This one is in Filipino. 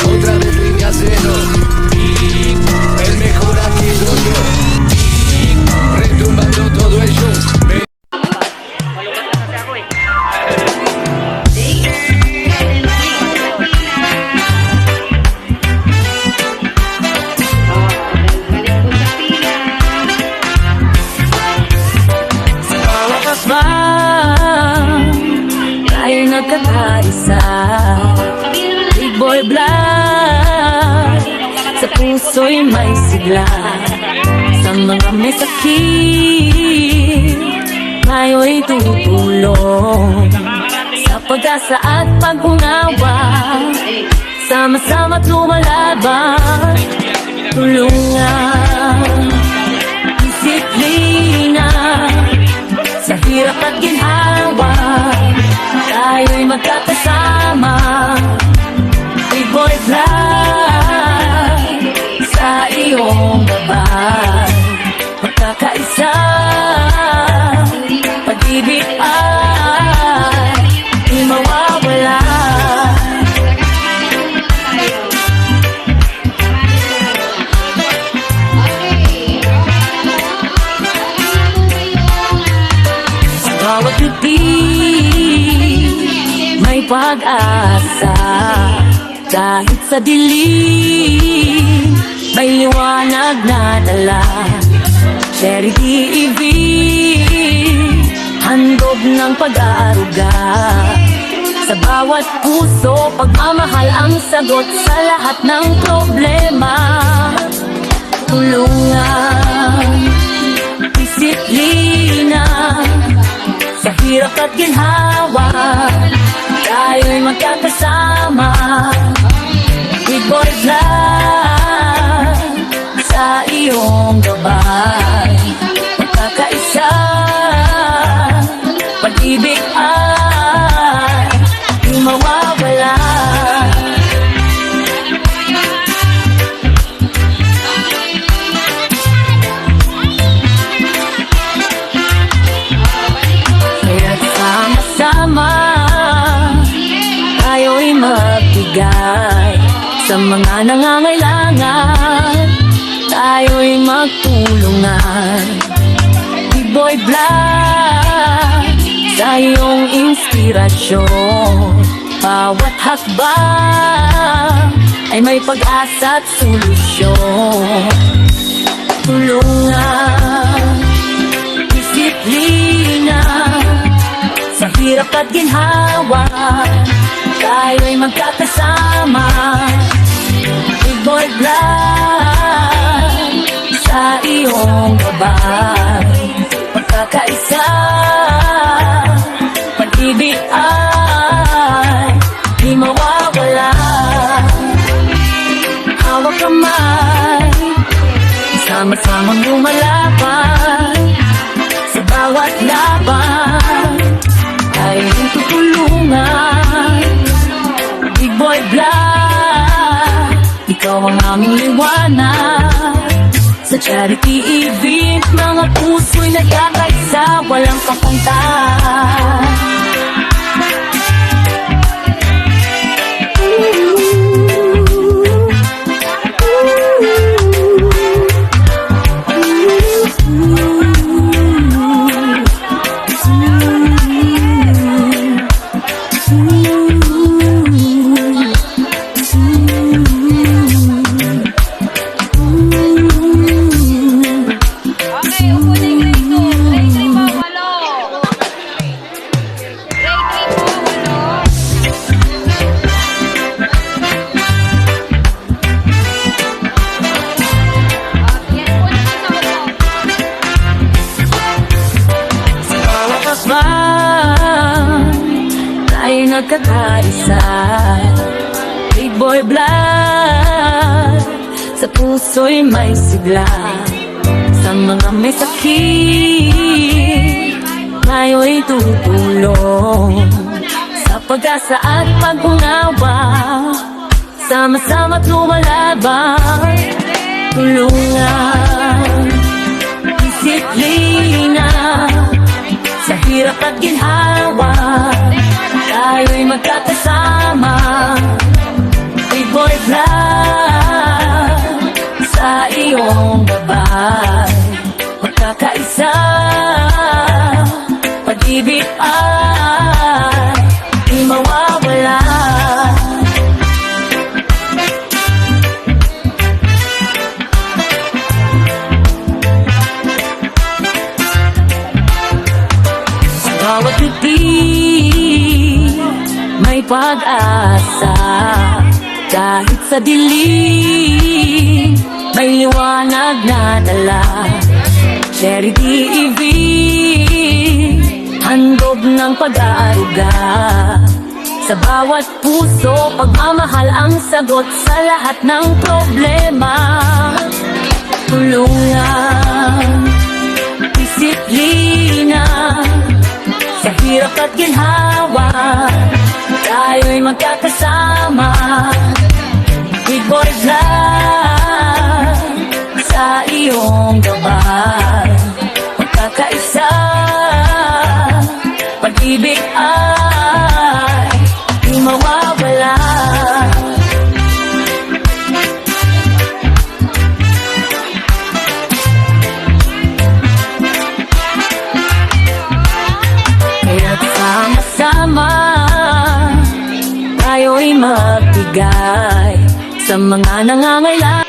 Otra vez línea cero. El mejor aquí soy yo. Retumbando todo el show. Tayo nagkakaisa, Big Boy Vlog. Sa puso'y may sigla, sa mga may sakit tayo'y tutulong. Sa pag-asa at pag-unawa, sama-sama't lumalaban. Tulungan, disiplina, sa hirap at ginhawa, tayo'y magkakasama. Big Boy Vlog, sa iyong gabay, magkakaisa, pag-ibig ay di mawawala. Bawat bibig may pag-asa, kahit sa dilim may liwanag na dala. Cherry TV, handog ng pag-aaruga. Sa bawat puso, pagmamahal ang sagot sa lahat ng problema. Tulungan, disiplina, sa hirap at ginhawa, tayo'y magkakasama. Big Boy Vlog, sa iyong gabay, magkakaisa, pag-ibig ay di mawawala. Sama-sama tayo'y magbigay sa mga nangangailangan, tayo'y magtulungan. Big Boy Vlog, sa iyong inspirasyon, bawat hakbang ay may pag-asa at solusyon. Tulungan, disiplina, sa hirap at ginhawa, tayo'y magkakasama. Big Boy Vlog, sa iyong gabay, magkakaisa, pag-ibig ay di mawawala. Hawak kamay, sama-samang lumalaban, sa bawat laban tayo'y tutulungan. Big Boy Vlog, ikaw ang aming liwanag. Sa charity event, mga puso'y nagkakaisa, walang kapuntahan. Tayo nagkakaisa, Big Boy Vlog, sa puso'y may sigla, sa mga may sakit tayo'y tutulong. Sa pag-asa at pag-unawa, sama-sama't lumalaban. Tulungan, disiplina, sa hirap at ginhawa, tayo'y magkakasama. pag-asa. Kahit sa dilim, may liwanag na dala. Charity TV, handog ng pag-aaruga. Sa bawat puso, pagmamahal ang sagot sa lahat ng problema. Tulungan, disiplina, sa hirap at ginhawa, tayo'y magkakasama. Big Boys Live, sa iyong gabay, magkakaisa, pag-ibig ay di mawawala. Kaya't sama-sama tayo'y magbigay sa mga nangangailangan.